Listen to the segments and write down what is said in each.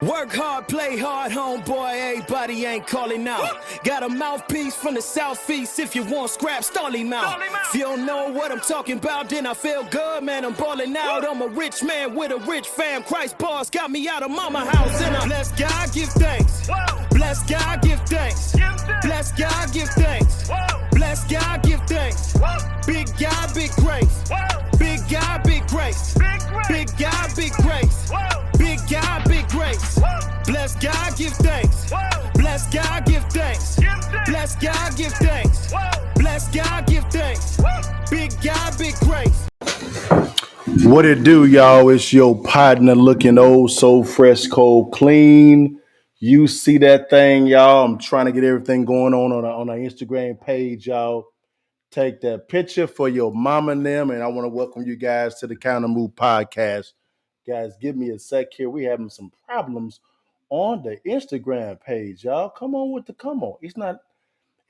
Work hard, play hard, homeboy, everybody ain't calling out. Got a mouthpiece from the southeast, if you want scrap, stall him out. If you don't know what I'm talking about, then I feel good, man, I'm balling out. I'm a rich man with a rich fam, Christ bars got me out of mama house. And I bless God, give thanks. Bless God, give thanks. Bless God, give thanks. Bless God, give thanks. Big God, big grace. Big God, big grace. Big God, big grace. Big God, big grace. Bless God, give thanks. Bless God, give thanks. Bless God, give thanks. Bless God, give thanks. Big God, big grace. What it do, y'all? It's your partner looking old, so fresh, cold, clean. You see that thing, y'all? I'm trying to get everything going on our Instagram page, y'all. Take that picture for your mama and them, and I want to welcome you guys to the Countermove podcast. Guys, give me a sec here. We having some problems on the Instagram page, y'all. Come on. It's not,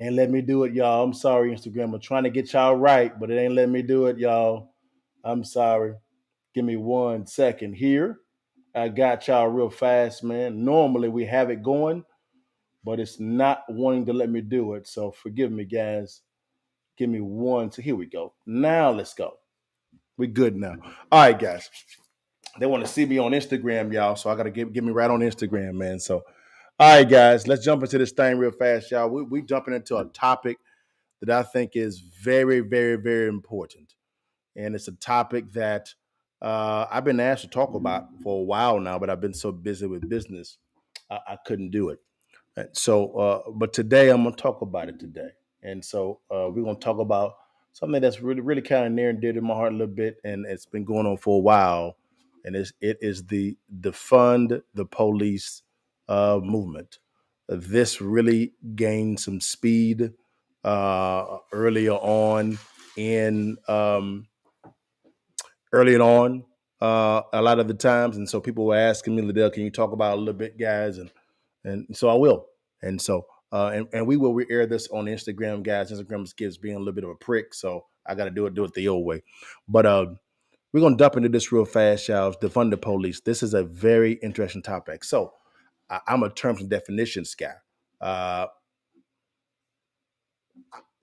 ain't let me do it, y'all. I'm sorry, Instagram. I'm trying to get y'all right, but it ain't let me do it, y'all. I'm sorry. Give me 1 second here. I got y'all real fast, man. Normally we have it going, but it's not wanting to let me do it. So forgive me, guys. Give me one. So here we go. Now let's go. We good now. All right, guys. They want to see me on Instagram, y'all. So I got to get me right on Instagram, man. So, all right, guys. Let's jump into this thing real fast, y'all. We jumping into a topic that I think is very, very, very important. And it's a topic that I've been asked to talk about for a while now, but I've been so busy with business, I couldn't do it. So, but today I'm going to talk about it today. And so we're going to talk about something that's really, really kind of near and dear to my heart a little bit. And it's been going on for a while. And it is the Defund the Police movement. This really gained some speed earlier on a lot of the times. And so people were asking me, Liddell, can you talk about it a little bit, guys? And so I will. And so, and we will re-air this on Instagram, guys. Instagram gives being a little bit of a prick, so I got to do it the old way. But we're going to dump into this real fast, y'all. Defund the police. This is a very interesting topic. So I'm a terms and definitions guy.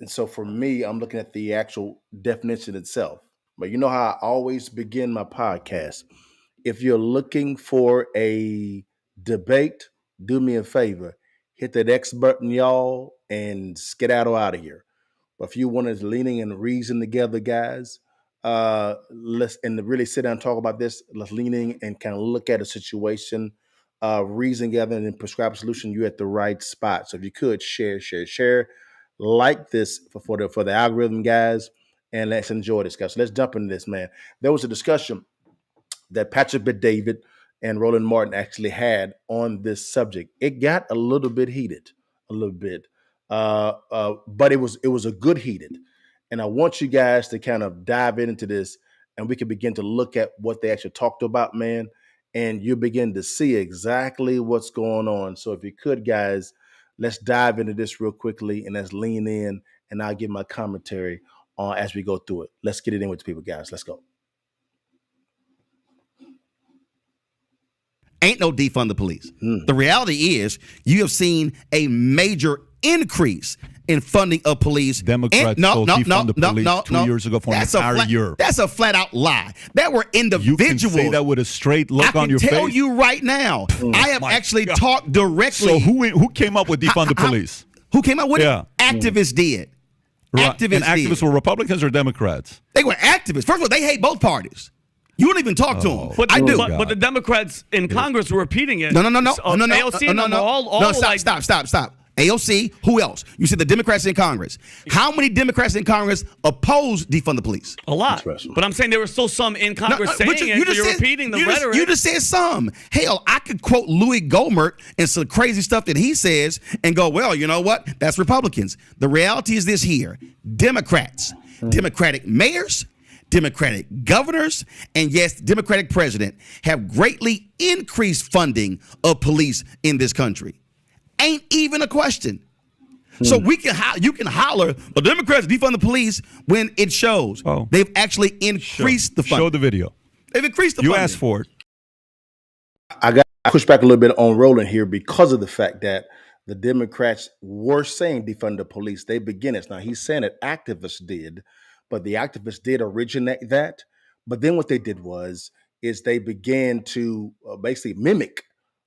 And so for me, I'm looking at the actual definition itself. But you know how I always begin my podcast. If you're looking for a debate, do me a favor. Hit that X button, y'all, and skedaddle out of here. But if you want to leaning and reason together, guys, let's really sit down and talk about this. Let's lean in and kind of look at a situation, reason together, and then prescribe a solution. You're at the right spot. So if you could share, like this for the algorithm, guys, and let's enjoy this, guys. So let's jump into this, man. There was a discussion that Patrick Bet-David and Roland Martin actually had on this subject. It got a little bit heated, but it was a good heated. And I want you guys to kind of dive into this, and we can begin to look at what they actually talked about, man. And you begin to see exactly what's going on. So if you could, guys, let's dive into this real quickly, and let's lean in, and I'll give my commentary on as we go through it. Let's get it in with the people, guys. Let's go. Ain't no defund the police. The reality is you have seen a major increase in funding of police. Democrats defund the police 2 years ago for an entire year. That's a flat out lie. There were individuals. You can say that with a straight look on your face. I can tell you right now, I have actually talked directly. So who came up with defund the police? Who came up with it? Activists did. Right. Activists were Republicans or Democrats? They were activists. First of all, they hate both parties. You don't even talk to them. But, I do. But the Democrats in Congress were repeating it. No. AOC Stop. AOC, who else? You said the Democrats in Congress. How many Democrats in Congress oppose defund the police? A lot. But I'm saying there were still some in Congress saying you're repeating the rhetoric. You just said some. Hell, I could quote Louis Gohmert and some crazy stuff that he says and go, well, you know what? That's Republicans. The reality is this here. Democrats, Democratic mayors, Democratic governors, and yes, Democratic president have greatly increased funding of police in this country. Ain't even a question. So you can holler, the Democrats defund the police when it shows. They've actually increased the funding. Show the video. They've increased the funding. You asked for it. I got I push back a little bit on Roland here because of the fact that the Democrats were saying defund the police. They begin it. Now he's saying that activists did, but the activists did originate that. But then what they did is they began to basically mimic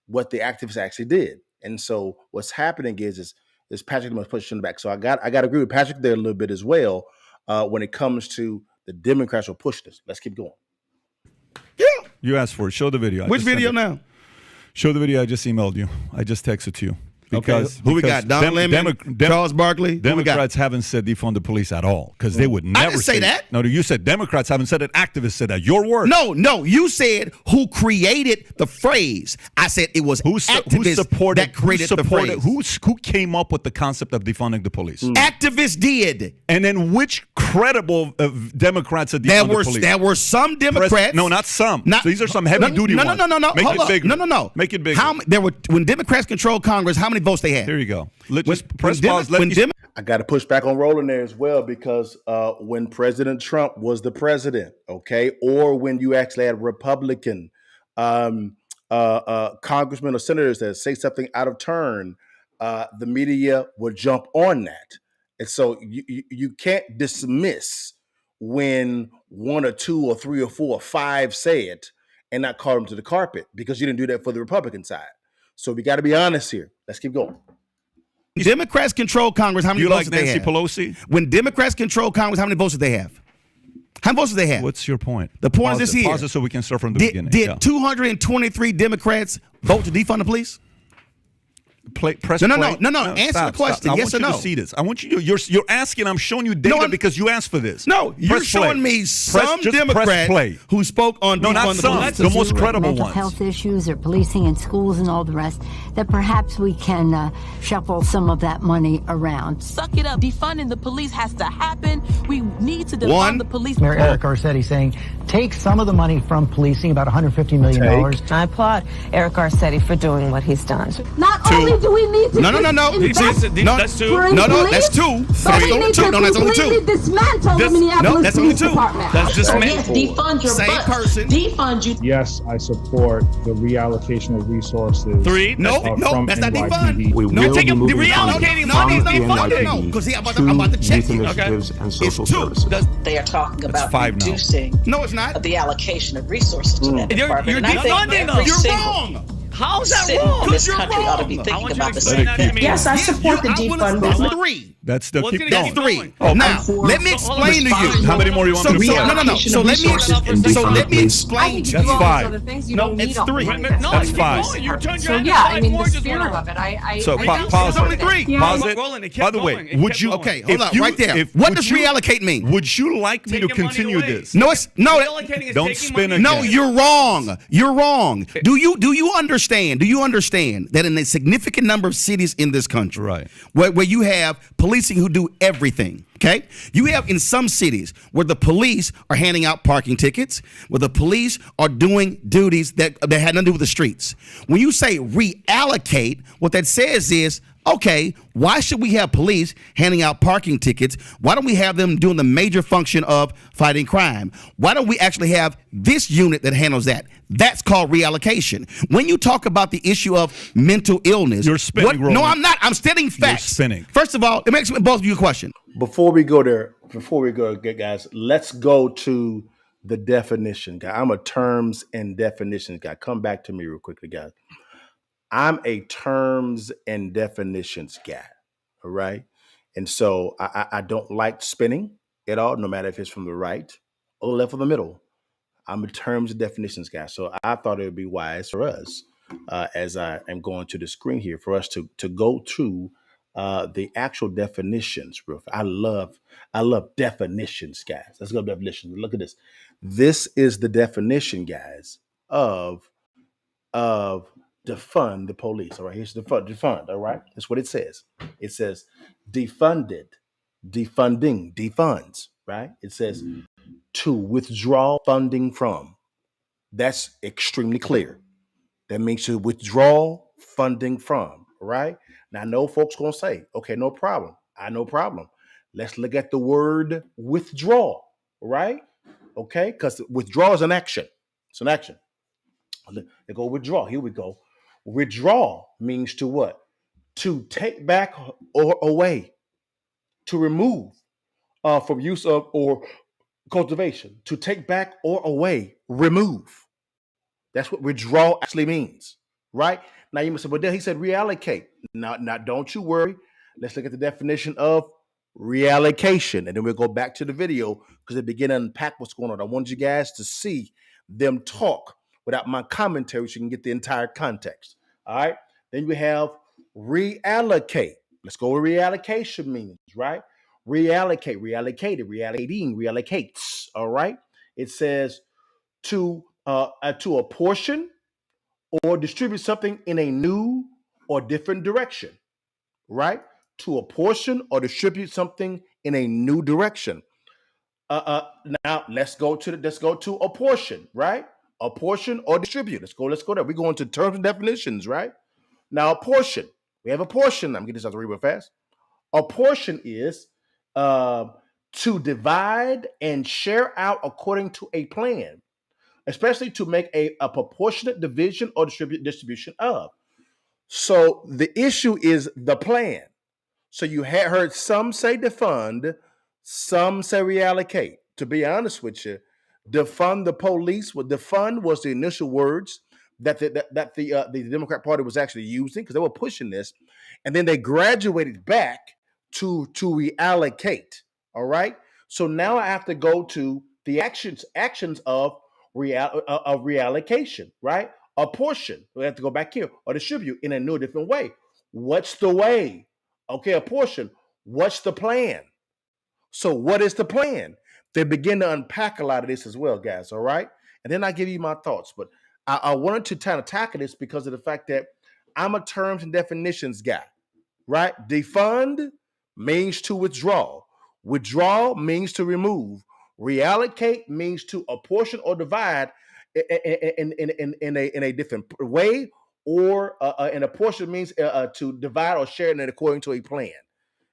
what the activists actually did. And so what's happening is Patrick must push in the back. So I got to agree with Patrick there a little bit as well when it comes to the Democrats will push this. Let's keep going. Yeah. You asked for it. Show the video. Which video now? Show the video I just emailed you. I just texted to you. Because who we got? Don Lemon, Charles Barkley. Democrats haven't said defund the police at all because they would never say that. No, you said Democrats haven't said it. Activists said that. Your word. No. You said who created the phrase. I said it was activists that created the phrase. Who came up with the concept of defunding the police? Activists did. And then which credible Democrats said defund the police? There were some Democrats. No, not some. These are some heavy duty ones. No. Make it bigger. No. Make it bigger. When Democrats controlled Congress, how many votes they had? Here you go. Let's press pause. I got to push back on Roland there as well because when President Trump was the president, okay, or when you actually had Republican congressmen or senators that say something out of turn, the media would jump on that. And so you can't dismiss when one or two or three or four or five say it and not call them to the carpet because you didn't do that for the Republican side. So we got to be honest here. Let's keep going. Democrats control Congress. How many votes did they have? You like Nancy Pelosi? When Democrats control Congress, how many votes did they have? How many votes did they have? What's your point? The point is this here. Pause it so we can start from the beginning. Did 223 Democrats vote to defund the police? Press No. play. Answer the question. Yes or no? I want you to see this. I want you to. You're asking. I'm showing you data because you asked for this. No, you're showing me some Democrat who spoke on not some. The most credible ones. Health issues or policing in schools and all the rest. That perhaps we can shuffle some of that money around. Suck it up. Defunding the police has to happen. We need to defund the police. Mayor Eric Garcetti saying, take some of the money from policing, about $150 million. I applaud Eric Garcetti for doing what he's done. Not only do we need to No. That's two. No, that's two. That's only two. Dismantle the Minneapolis that's only two. Department. That's dismantle. Yes, defund your Same butt. person. Defund you. Yes, I support the reallocation of resources. Three. No, that's not defund. We will be moving reallocating from money is not NYPD No, because I'm about to check youth you. initiatives and social It's two. services. They are talking about five now. reducing No, it's not. the allocation of resources to that department. You're And I think defunding them. every You're single wrong. How's that citizen wrong? in this You're country ought to be wrong. thinking about the explain same that to me. Yes, I support the defund That's movement. three. That's the What's keep gonna going. get Three. going? Now, let me explain to you. How many more you want me to say? No. So let me explain to That's you. five. No, it's three. That's five. You turned So your yeah, head I mean, the more just spirit went of it, I So I pause only it. three. Pause it. Rolling, it By kept the way, going. It would kept you? going. Okay, hold on, right there. What does reallocate mean? Would you like me to Taking money continue away. this? No, it's no. Reallocating is Don't taking spin money. again. No, you're wrong. You're wrong. Do you understand? Do you understand that in a significant number of cities in this country, Right. where you have policing who do everything, okay? You have in some cities where the police are handing out parking tickets, where the police are doing duties that had nothing to do with the streets. When you say reallocate, what that says is, okay, why should we have police handing out parking tickets? Why don't we have them doing the major function of fighting crime? Why don't we actually have this unit that handles that? That's called reallocation. When you talk about the issue of mental illness, You're spinning, Roland. no, I'm not. I'm stating facts. You're spinning. First of all, it makes both of you a question. Before we go there, guys, let's go to the definition guy. I'm a terms and definitions guy. Come back to me real quickly, guys. I'm a terms and definitions guy. All right. And so I don't like spinning at all, no matter if it's from the right or the left or the middle. I'm a terms and definitions guy. So I thought it would be wise for us, as I am going to the screen here, for us to go to the actual definitions. I love definitions, guys. Let's go to definitions. Look at this. This is the definition, guys, of defund the police. All right, here's defund. All right, that's what it says. It says defunded, defunding, defunds. Right. It says to withdraw funding from. That's extremely clear. That means to withdraw funding from. Right. Now, I know folks gonna say, okay, no problem. No problem. Let's look at the word withdraw. Right. Okay, because withdraw is an action. It's an action. They go withdraw. Here we go. Withdraw means to what? To take back or away, to remove from use of or cultivation, to take back or away, remove. That's what withdraw actually means, right? Now you must say, well, then he said reallocate. Now, don't you worry. Let's look at the definition of reallocation, and then we'll go back to the video because they begin to unpack what's going on. I want you guys to see them talk without my commentary so you can get the entire context. All right. Then we have reallocate. Let's go where reallocation means, right? Reallocate, reallocated, reallocating, reallocates. All right. It says to apportion or distribute something in a new or different direction, right? To apportion or distribute something in a new direction. Now let's go to apportion, right? Apportion or distribute. Let's go there. We're going to terms and definitions, right? Now apportion. We have apportion. I'm getting this out real fast. Apportion is to divide and share out according to a plan, especially to make a proportionate division or distribution of. So the issue is the plan. So you had heard some say defund, some say reallocate. To be honest with you, defund the police. Defund was the initial words that the Democrat Party was actually using because they were pushing this, and then they graduated back to reallocate. All right. So now I have to go to the actions of reallocation, right? Apportion. We have to go back here or distribute in a new, different way. What's the way? Okay, apportion. What's the plan? So what is the plan? They begin to unpack a lot of this as well, guys, all right? And then I give you my thoughts. But I wanted to kind of tackle this because of the fact that I'm a terms and definitions guy, right? Defund means to withdraw. Withdraw means to remove. Reallocate means to apportion or divide in a different way, or and apportion means to divide or share it according to a plan.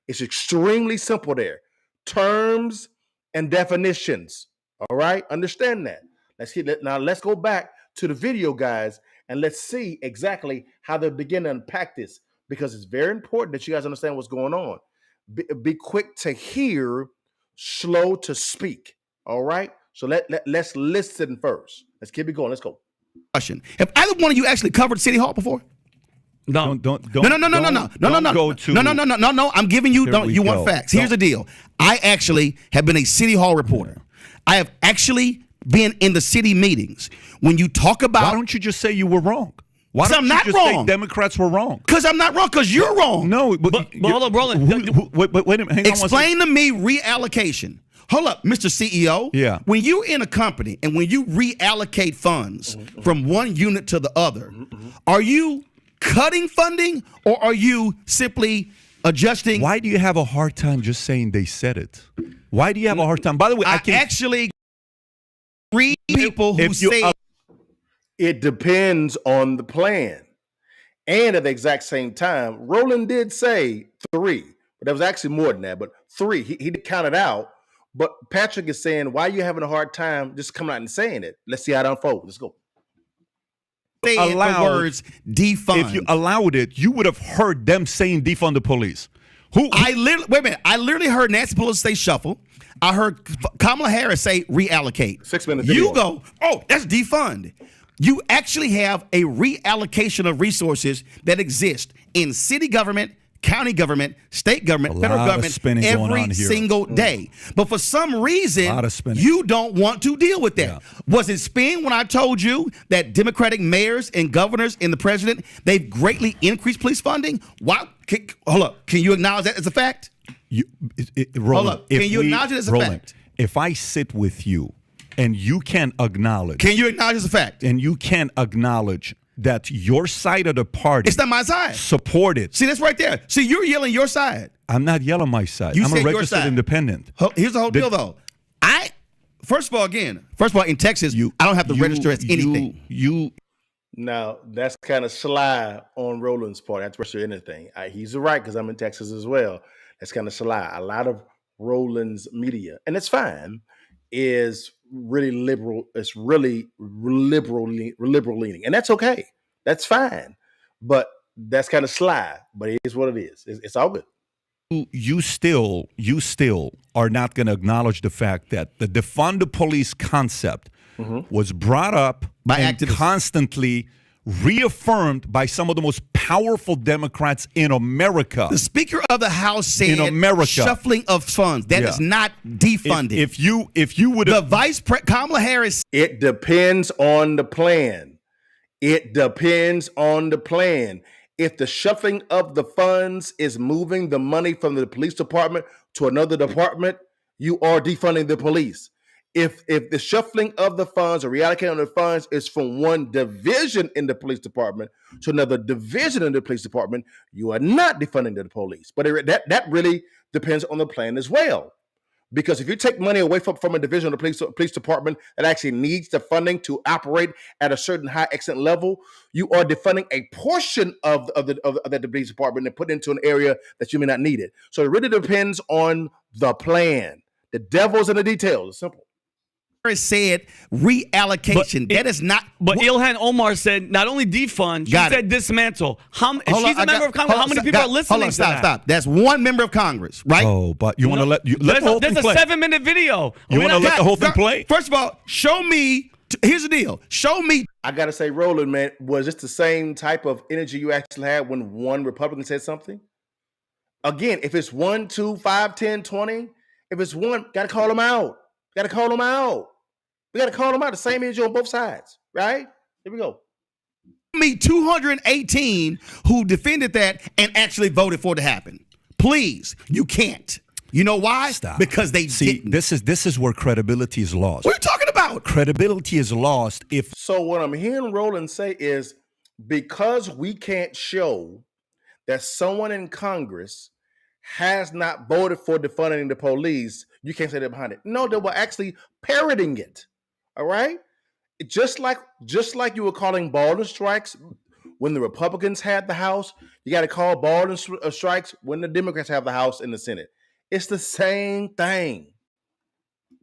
It's extremely simple there. Terms and definitions. All right, understand that. Let's go back to the video, guys, and let's see exactly how they begin to unpack this, because it's very important that you guys understand what's going on. Be quick to hear, slow to speak. All right. So let's listen first. Let's keep it going. Let's go. Question: have either one of you actually covered City Hall before? No. No. I'm giving you. You want facts? Here's the deal. I actually have been a City Hall reporter. I have actually been in the city meetings. When you talk about, why don't you just say you were wrong? Why don't you just say Democrats were wrong? Because I'm not wrong. Because you're wrong. No, but hold on, Roland. Wait a minute. Hang Explain to me reallocation. Hold up, Mr. CEO. Yeah. When you're in a company and when you reallocate funds from one unit to the other, are you cutting funding or are you simply adjusting? Why do you have a hard time just saying they said it? Why do you have a hard time? By the way, I can actually read people who say it depends on the plan. And at the exact same time, Roland did say 3, but there was actually more than that, but 3. He did count it out. But Patrick is saying, why are you having a hard time just coming out and saying it? Let's see how it unfolds. Let's go. The words defund. If you allowed it, you would have heard them saying defund the police. Wait a minute. I literally heard Nancy Pelosi say shuffle. I heard Kamala Harris say reallocate. 6 minutes. You go, oh, that's defund. You actually have a reallocation of resources that exist in city government, county government, state government, federal government every single day. But for some reason, you don't want to deal with that. Yeah. Was it spin when I told you that Democratic mayors and governors and the president, they've greatly increased police funding? Why? Hold up. Can you acknowledge that as a fact? Roland, hold up. Can you acknowledge it as a fact? If I sit with you and you can acknowledge. Can you acknowledge it as a fact? And you can acknowledge that your side of the party. It's not my side. Support it. See, that's right there. See, you're yelling your side. I'm not yelling my side. I'm a registered independent. Here's the whole deal, though. First of all, in Texas, I don't have to register as anything. Now, that's kind of sly on Roland's part. I have to register anything. He's right, because I'm in Texas as well. That's kind of sly. A lot of Roland's media, and it's fine, is really liberal. It's really liberal leaning, and that's okay. That's fine. but that's kind of sly. But it is what it is. It's all good. You still are not going to acknowledge the fact that the defund the police concept was brought up by and activists, constantly reaffirmed by some of the most powerful Democrats in America. The Speaker of the House said in America, shuffling of funds. That is not defunding. If you would have Kamala Harris. It depends on the plan. It depends on the plan. If the shuffling of the funds is moving the money from the police department to another department, you are defunding the police. If the shuffling of the funds or reallocating of the funds is from one division in the police department to another division in the police department, you are not defunding the police. But that really depends on the plan as well. Because if you take money away from a division of the police department that actually needs the funding to operate at a certain high excellent level, you are defunding a portion of the police department and put it into an area that you may not need it. So it really depends on the plan. The devil's in the details. It's simple. Said reallocation. That is not. But Ilhan Omar said not only defund, she said dismantle. If she's a member of Congress, how many people are listening to that? Stop. That's one member of Congress, right? Oh, but you want to let the whole thing play. There's a 7-minute video. You want to let the whole thing play? First of all, show me. Here's the deal. Show me. I got to say, Roland, man, was this the same type of energy you actually had when one Republican said something? Again, if it's 1, 2, 5, 10, 20, if it's one, got to call them out. Got to call them out. We got to call them out. The same energy on both sides, right? Here we go. Me 218 who defended that and actually voted for it to happen. Please, you can't. You know why? Stop. Because they didn't. This is where credibility is lost. What are you talking about? Credibility is lost if. So what I'm hearing Roland say is because we can't show that someone in Congress has not voted for defunding the police, you can't say they're behind it. No, they were actually parroting it. All right? Just like you were calling ball and strikes when the Republicans had the House, you got to call ball and strikes when the Democrats have the House and the Senate. It's the same thing.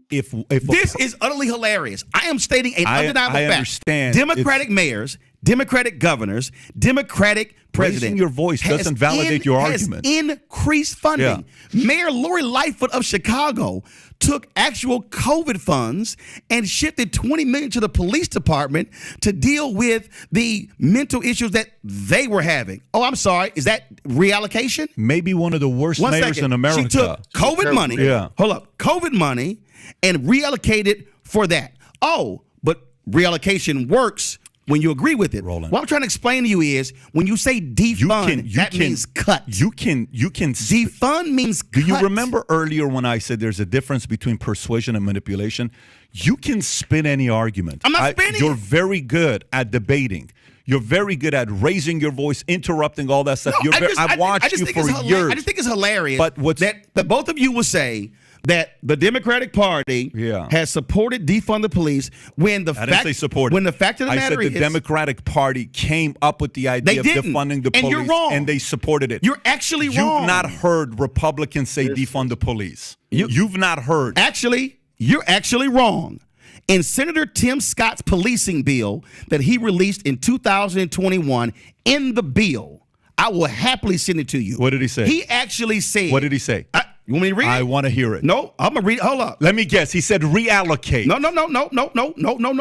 If this is utterly hilarious. I am stating an undeniable fact. Understand. Democratic mayors, Democratic governors, Democratic president. Raising your voice doesn't validate your argument. Has increased funding. Yeah. Mayor Lori Lightfoot of Chicago took actual COVID funds and shifted $20 million to the police department to deal with the mental issues that they were having. Oh, I'm sorry. Is that reallocation? Maybe one of the worst mayors in America. She took COVID money. Yeah. Hold up. COVID money and reallocated for that. Oh, but reallocation works when you agree with it. Roland. What I'm trying to explain to you is when you say defund, that means cut. You can defund means cut. Do you remember earlier when I said there's a difference between persuasion and manipulation? You can spin any argument. I'm not spinning. You're very good at debating. You're very good at raising your voice, interrupting all that stuff. No, I've watched you for years. I just think it's hilarious but that both of you will say that the Democratic Party has supported defund the police when the fact of the matter is the Democratic Party came up with the idea of defunding the police, and you're wrong. And they supported it. You're actually wrong. You've not heard Republicans say defund the police. You've not heard. Actually, you're actually wrong. In Senator Tim Scott's policing bill that he released in 2021, in the bill, I will happily send it to you. What did he say? He actually said. What did he say? You want me to read it? I want to hear it. No, I'm going to read it. Hold up. Let me guess. He said reallocate. No.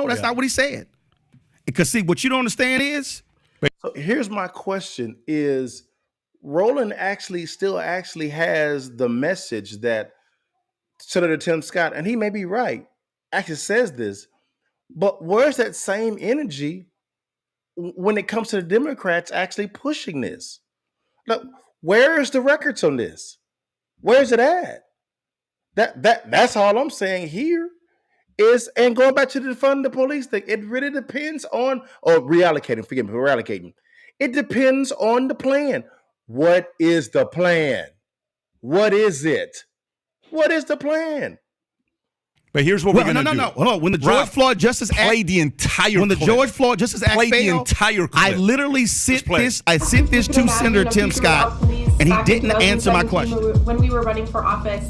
That's not what he said. Because, see, what you don't understand is. So here's my question is Roland still has the message that Senator Tim Scott, and he may be right, actually says this, but where's that same energy when it comes to the Democrats actually pushing this? Look, where is the records on this? Where's it at? That's all I'm saying here is, and going back to the defund the police thing, it really depends on, or reallocating. It depends on the plan. What is the plan? What is it? What is the plan? But here's what we're going to do. No. Hold on. When the George Floyd Justice Act, play the entire when the clip. George Floyd Justice Act play failed, the entire clip. I literally sent this. I sent this to Senator Tim Scott, and he didn't answer my question. When we were running for office,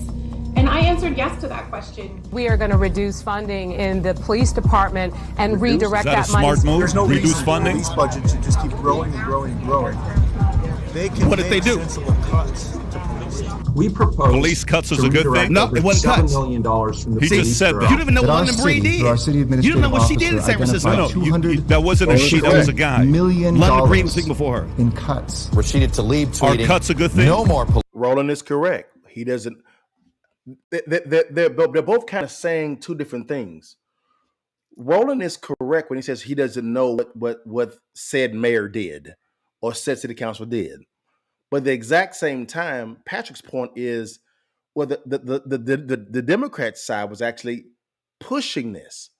and And I answered yes to that question. We are going to reduce funding in the police department and redirect that money. Smart move? There's no reduce reason funding? The police budget should just keep growing and growing and growing. They can what did they do? sensible cuts to police. We propose police cuts is a good thing. No, it wasn't cuts. $7 million from the He police just said bureau. that. You don't even know what London Breed did. You don't know what she did in San Francisco. No, that wasn't a she, that was a guy. London Breed was speaking before her. In cuts. Rashida Tlaib tweeting. Are cuts a good thing? No more police. Roland is correct. He doesn't. They're both kind of saying two different things. Roland is correct when he says he doesn't know what said mayor did or said city council did. But at the exact same time, Patrick's point is, well, the Democrat side was actually pushing this.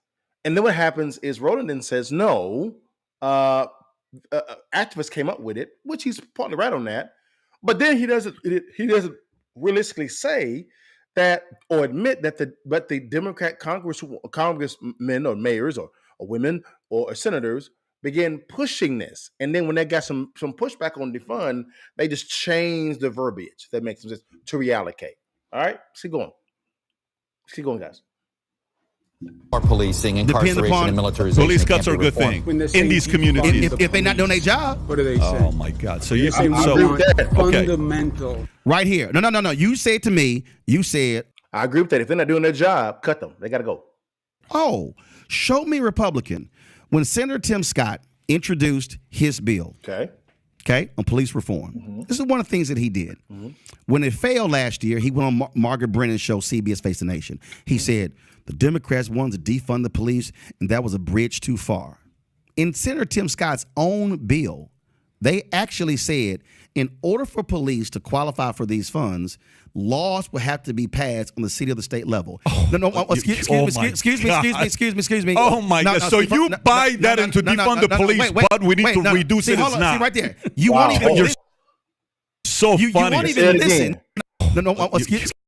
And then what happens is Roland then says, no, activists came up with it, which he's partly right on that. But then he doesn't realistically say that or admit that the Democrat congressmen or mayors or women or senators began pushing this. And then when they got some pushback on defund, they just changed the verbiage that makes sense to reallocate. All right, let's keep going. Let's keep going, guys. More policing, incarceration, and militarization. Police cuts are a good thing in these communities. If they're not doing their job. What do they say? Oh my God! So you fundamental. Right here. No. You said to me, I agree with that. If they're not doing their job, cut them. They got to go. Oh, show me Republican. When Senator Tim Scott introduced his bill, okay, on police reform, this is one of the things that he did. When it failed last year, he went on Margaret Brennan's show, CBS Face the Nation. He said, the Democrats wanted to defund the police, and that was a bridge too far. In Senator Tim Scott's own bill, they actually said, in order for police to qualify for these funds, laws will have to be passed on the city or the state level. Excuse me. Oh my God! So you buy that into defund the police, but we need to reduce it. It's not right there. You won't even. You're so funny. You won't even listen.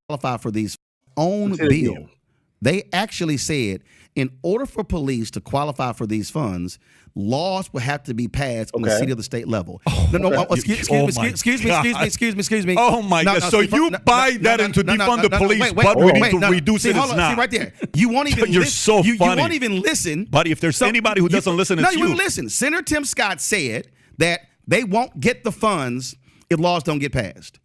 Qualify for these own bill. They actually said, in order for police to qualify for these funds, laws will have to be passed on the city or the state level. Excuse me. Oh my God! So you buy that into defund the police, but we need to reduce it. It's not. See right there. You won't even. You're so funny. You won't even listen. Buddy, if there's anybody who doesn't listen, it's you. No, you won't listen. Senator Tim Scott said that they won't get the funds if laws don't get passed.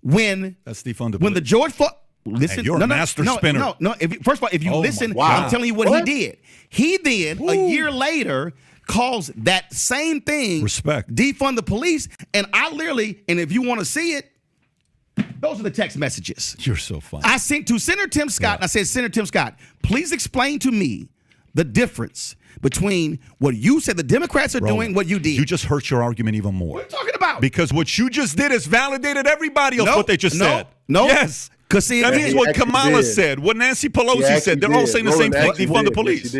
That's defund the police. When the George Floyd. Listen, hey, you're a master spinner. No. First of all, if you listen, I'm telling you what he did. He then, a year later, calls that same thing respect, defund the police. And I literally, and if you want to see it, those are the text messages. You're so funny. I sent to Senator Tim Scott, and I said, Senator Tim Scott, please explain to me the difference between what you said the Democrats are doing, what you did. You just hurt your argument even more. What are you talking about? Because what you just did is validated everybody else what they just said. No. Yes. See, that means what Kamala said, what Nancy Pelosi said. They're all saying the same thing, defund the police.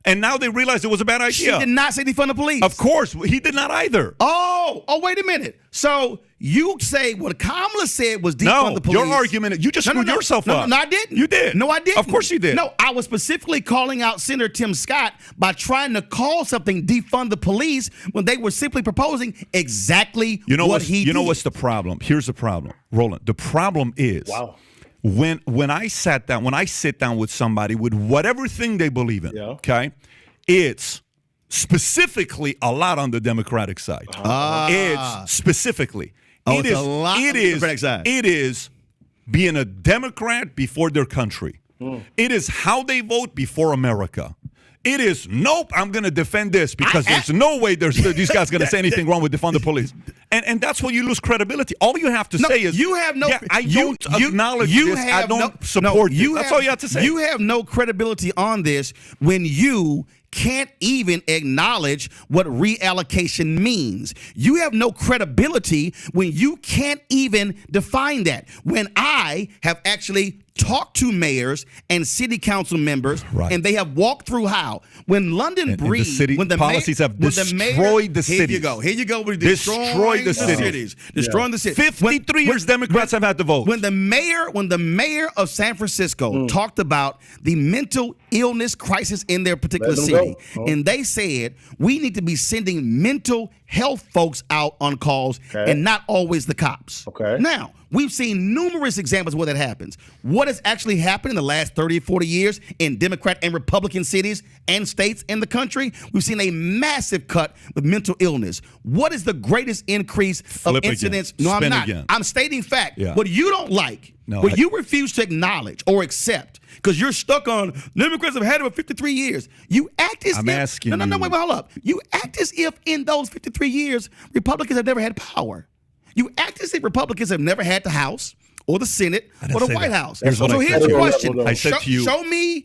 And now they realize it was a bad idea. She did not say defund the police. Of course. He did not either. Oh, wait a minute. So you say what Kamala said was defund the police. Your argument, you just screwed yourself up. No, I didn't. You did. No, I didn't. Of course you did. No, I was specifically calling out Senator Tim Scott by trying to call something defund the police when they were simply proposing exactly what he did. You know what's the problem? Here's the problem, Roland. The problem is when I sit down with somebody with whatever thing they believe in, okay, it's specifically a lot on the Democratic side. It's specifically. It is a lot on the Democratic side. It is being a Democrat before their country. It is how they vote before America. It is, nope, I'm going to defend this because there's no way these guys going to say anything wrong with defund the police. And that's when you lose credibility. All you have to say is, you have no, I don't acknowledge this, I don't support this. That's all you have to say. You have no credibility on this when you can't even acknowledge what reallocation means. You have no credibility when you can't even define that. When I have actually talked to mayors and city council members, and they have walked through how. When London Breed, when the policies have destroyed the cities. Here you go. We're destroyed the cities. Destroying the cities. 53 years Democrats have had to vote. When the mayor of San Francisco talked about the mental illness crisis in their particular city, and they said we need to be sending mental health folks out on calls and not always the cops. Now, We've seen numerous examples where that happens. What has actually happened in the last 30 or 40 years in Democrat and Republican cities and states in the country? We've seen a massive cut with mental illness. What is the greatest increase of incidents? Again. No, Spin I'm not. again. I'm stating fact. Yeah. What you don't like, what you refuse to acknowledge or accept, because you're stuck on Democrats have had it for 53 years. You act as I'm if asking no, wait, hold up. You act as if in those 53 years Republicans have never had power. You act as if Republicans have never had the House or the Senate or the White House. Here's So here's the question. I said to you. Show me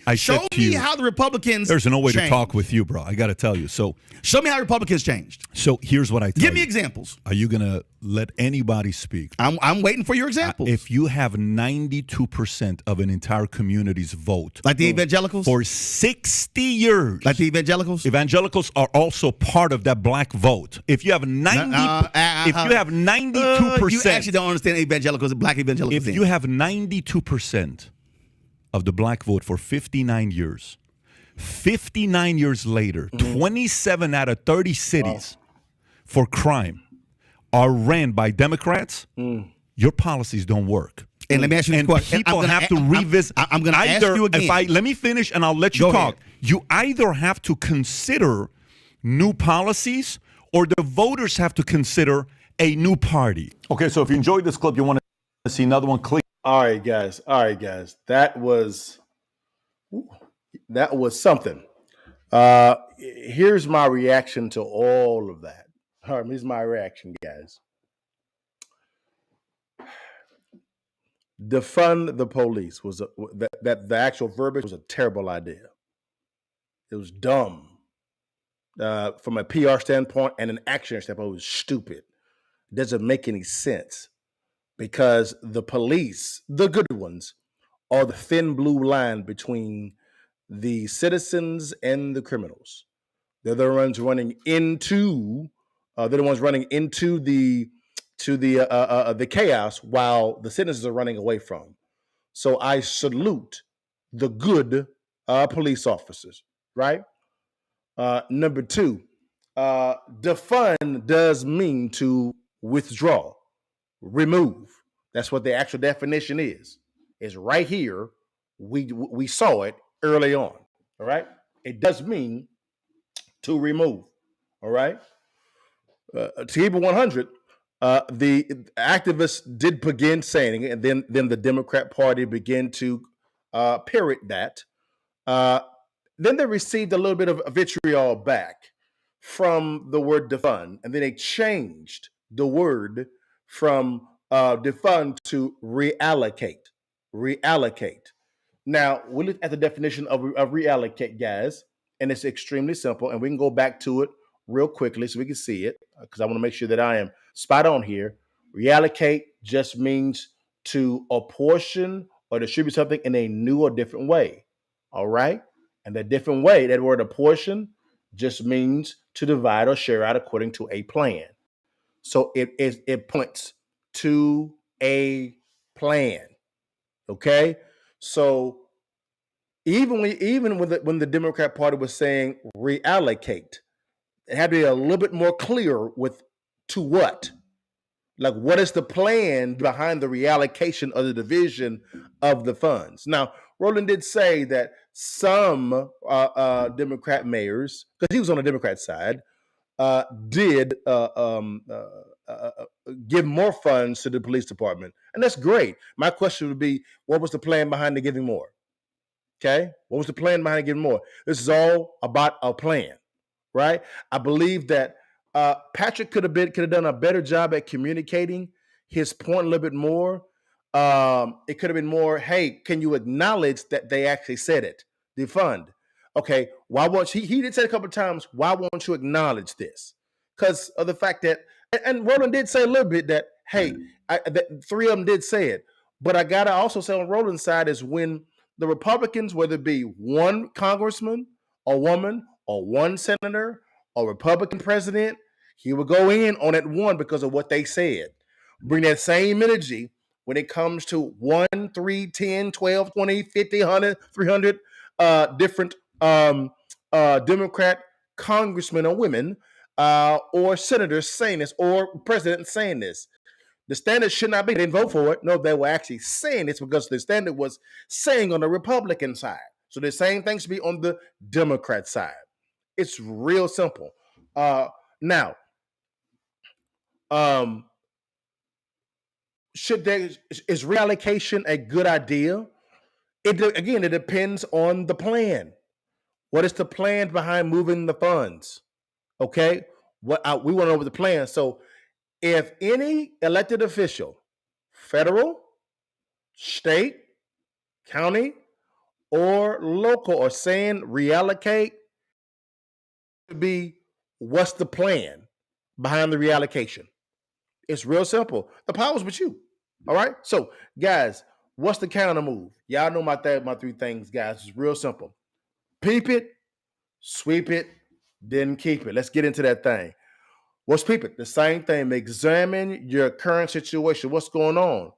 how the Republicans There's no way changed. to talk with you, bro. I got to tell you. So show me how Republicans changed. So here's what I tell you. Give me examples. Are you going to let anybody speak? I'm waiting for your examples. If you have 92% of an entire community's vote. Like the evangelicals? For 60 years. Like the evangelicals? Evangelicals are also part of that black vote. If you have 92%. You actually don't understand evangelicals and black evangelicals. If you have 92% of the black vote for 59 years, 59 years later, 27 out of 30 cities for crime are ran by Democrats, your policies don't work. And let me ask you this question. People have to revisit. I'm going to ask you again. Let me finish and I'll let you Go talk. ahead. You either have to consider new policies or the voters have to consider a new party. Okay, so if you enjoyed this clip, you want to see another one, click. All right, guys. That was something. Here's my reaction to all of that. All right, here's my reaction, guys. Defund the police was that the actual verbiage was a terrible idea. It was dumb from a PR standpoint and an action standpoint. It was stupid. It doesn't make any sense because the police, the good ones, are the thin blue line between the citizens and the criminals. They're the ones running into. They're the ones running into the chaos while the citizens are running away from. So I salute the good police officers, right? Number two, defund does mean to withdraw, remove. That's what the actual definition is. It's right here. We saw it early on, all right? It does mean to remove, all right? To keep it 100, the activists did begin saying it, and then the Democrat Party began to parrot that. Then they received a little bit of vitriol back from the word defund, and then they changed the word from defund to reallocate. Reallocate. Now, we look at the definition of reallocate, guys, and it's extremely simple, and we can go back to it real quickly so we can see it, because I want to make sure that I am spot on here. Reallocate just means to apportion or distribute something in a new or different way. All right? And that different way, that word apportion, just means to divide or share out according to a plan. So it points to a plan. Okay? So even when the Democrat Party was saying reallocate, it had to be a little bit more clear with to what? Like, what is the plan behind the reallocation of the division of the funds? Now, Roland did say that some Democrat mayors, because he was on the Democrat side, did give more funds to the police department. And that's great. My question would be, what was the plan behind the giving more? Okay? What was the plan behind giving more? This is all about a plan, right? I believe that Patrick could have done a better job at communicating his point a little bit more. It could have been more, hey, can you acknowledge that they actually said it? Defund. Okay, why won't he did say a couple of times, why won't you acknowledge this? Because of the fact that, and Roland did say a little bit that, hey, that three of them did say it. But I gotta also say on Roland's side is when the Republicans, whether it be one congressman or woman or one senator or Republican president, he would go in on that one because of what they said. Bring that same energy when it comes to 1, 3, 10, 12, 20, 50, 100, 300 different Democrat congressmen or women or senators saying this or president saying this. The standard should not be, they didn't vote for it. No, they were actually saying it's because the standard was saying on the Republican side. So the same thing should be on the Democrat side. It's real simple. Now, is reallocation a good idea? It depends on the plan. What is the plan behind moving the funds? Okay, we want to know what the plan. So, if any elected official, federal, state, county, or local, are saying reallocate, to be what's the plan behind the reallocation? It's real simple. The power's with you. All right. So, guys, what's the counter move? Y'all know my three things, guys. It's real simple. Peep it, sweep it, then keep it. Let's get into that thing. What's peep it? The same thing. Examine your current situation. What's going on?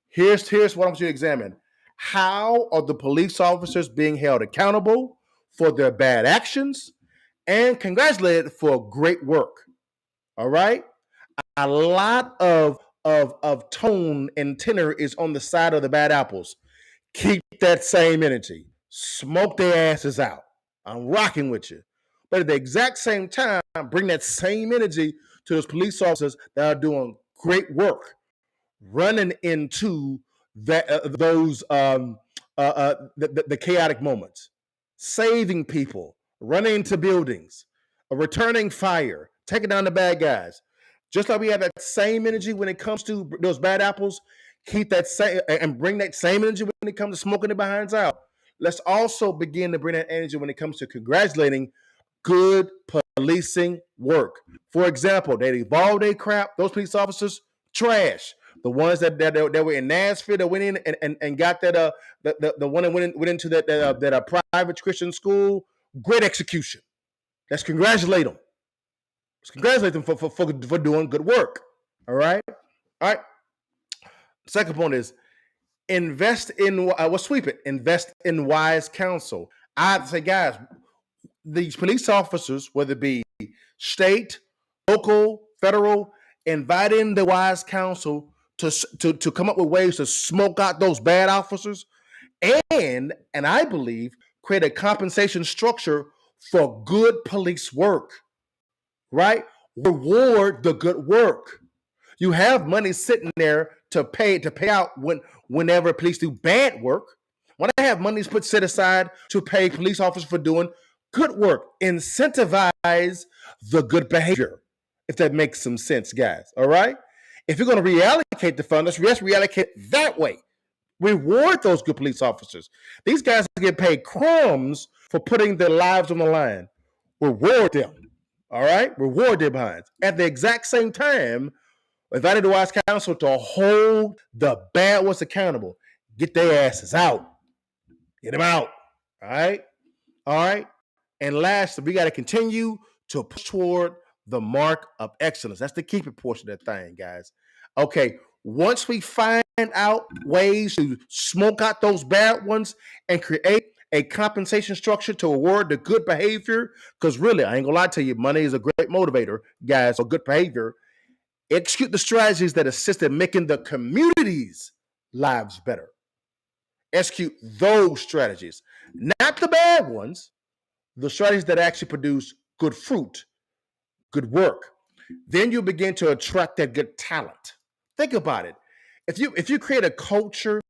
Here's what I want you to examine. How are the police officers being held accountable for their bad actions and congratulated for great work? All right. A lot of tone and tenor is on the side of the bad apples. Keep that same energy. Smoke their asses out. I'm rocking with you. But at the exact same time, bring that same energy to those police officers that are doing great work, running into those the chaotic moments, saving people, running into buildings, returning fire, taking down the bad guys. Just like we have that same energy when it comes to those bad apples, keep that same and bring that same energy when it comes to smoking the behinds out. Let's also begin to bring that energy when it comes to congratulating good policing work. For example, they evolved their crap. Those police officers, trash. The ones that were in Nashville that went in and got that the one that went into that private Christian school, great execution. Let's congratulate them. Let's congratulate them for doing good work. All right. Second point is invest in sweep it. Invest in wise counsel. I'd say, guys, these police officers, whether it be state, local, federal, inviting the wise counsel to come up with ways to smoke out those bad officers, and I believe create a compensation structure for good police work. Right? Reward the good work. You have money sitting there to pay out whenever police do bad work. Why not have money put set aside to pay police officers for doing good work? Incentivize the good behavior, if that makes some sense, guys. All right? If you're going to reallocate the funds, let's reallocate that way. Reward those good police officers. These guys get paid crumbs for putting their lives on the line. Reward them. All right? Reward their behinds. At the exact same time, invited the wise counsel to hold the bad ones accountable. Get their asses out. Get them out. All right? All right? And last, we got to continue to push toward the mark of excellence. That's the keep it portion of that thing, guys. Okay, once we find out ways to smoke out those bad ones and create a compensation structure to reward the good behavior, because really, I ain't gonna lie to you, money is a great motivator, guys, for good behavior. Execute the strategies that assist in making the community's lives better. Execute those strategies, not the bad ones, the strategies that actually produce good fruit, good work. Then you begin to attract that good talent. Think about it. If you create a culture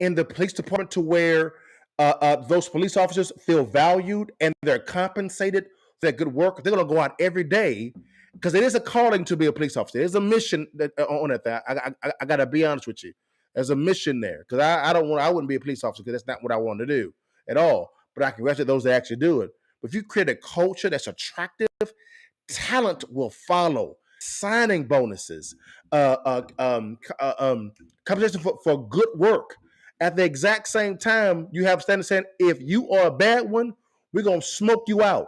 in the police department to where those police officers feel valued and they're compensated for their good work, they're going to go out every day, because it is a calling to be a police officer. There's a mission on it. I got to be honest with you. There's a mission there, because I wouldn't be a police officer, because that's not what I want to do at all. But I congratulate those that actually do it. But if you create a culture that's attractive, talent will follow. Signing bonuses, compensation for good work. At the exact same time, you have standards saying, if you are a bad one, we're going to smoke you out.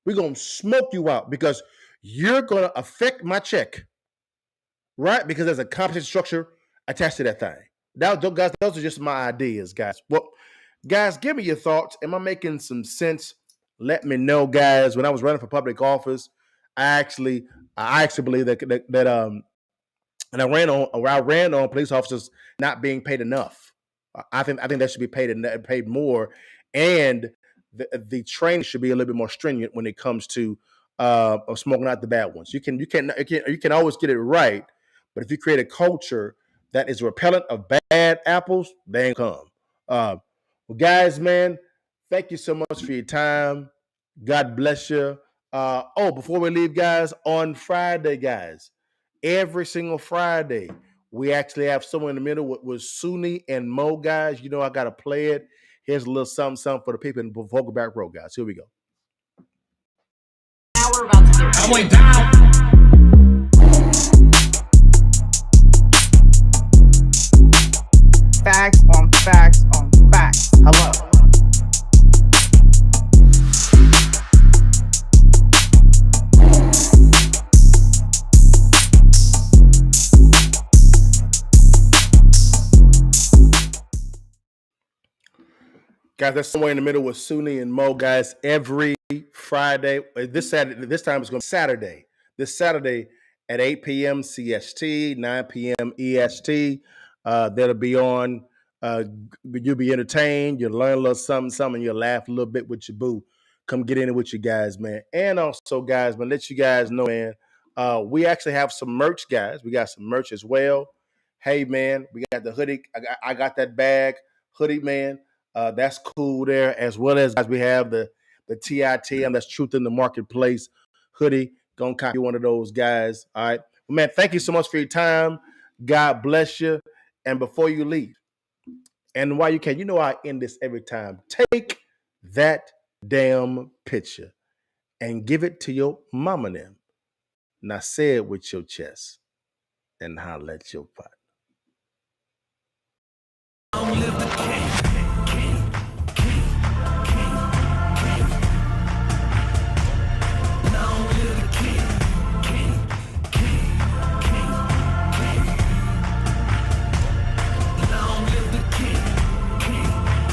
We're going to smoke you out because you're going to affect my check, right? Because there's a compensation structure attached to that thing. Guys, those are just my ideas, guys. Well, guys, give me your thoughts. Am I making some sense? Let me know, guys. When I was running for public office, I actually believe that And I ran on police officers not being paid enough. I think they should be paid more, and the training should be a little bit more stringent when it comes to smoking out the bad ones. You can always get it right, but if you create a culture that is repellent of bad apples, they ain't come. Well, guys, man, thank you so much for your time. God bless you. Before we leave, guys, on Friday, guys, every single Friday, we actually have someone in the middle with Sunni and Mo, guys. You know I got to play it. Here's a little something for the people in the vocal back row, guys. Here we go. Now we're about to get I went down. Facts on facts on facts. Hello. Guys, that's somewhere in the middle with Sunni and Mo, guys, every Friday. This time it's going to be Saturday. This Saturday at 8 p.m. CST, 9 p.m. EST. That'll be on. You'll be entertained. You'll learn a little something. You'll laugh a little bit with your boo. Come get in it with you guys, man. And also, guys, man, let you guys know, man, we actually have some merch, guys. We got some merch as well. Hey, man, we got the hoodie. I got that bag. Hoodie, man. That's cool there, as well as we have the TITM, that's Truth in the Marketplace hoodie. Gonna copy one of those, guys. All right. Well, man, thank you so much for your time. God bless you. And before you leave, and while you can, you know I end this every time. Take that damn picture and give it to your mama them. Now say it with your chest and holler at your partner.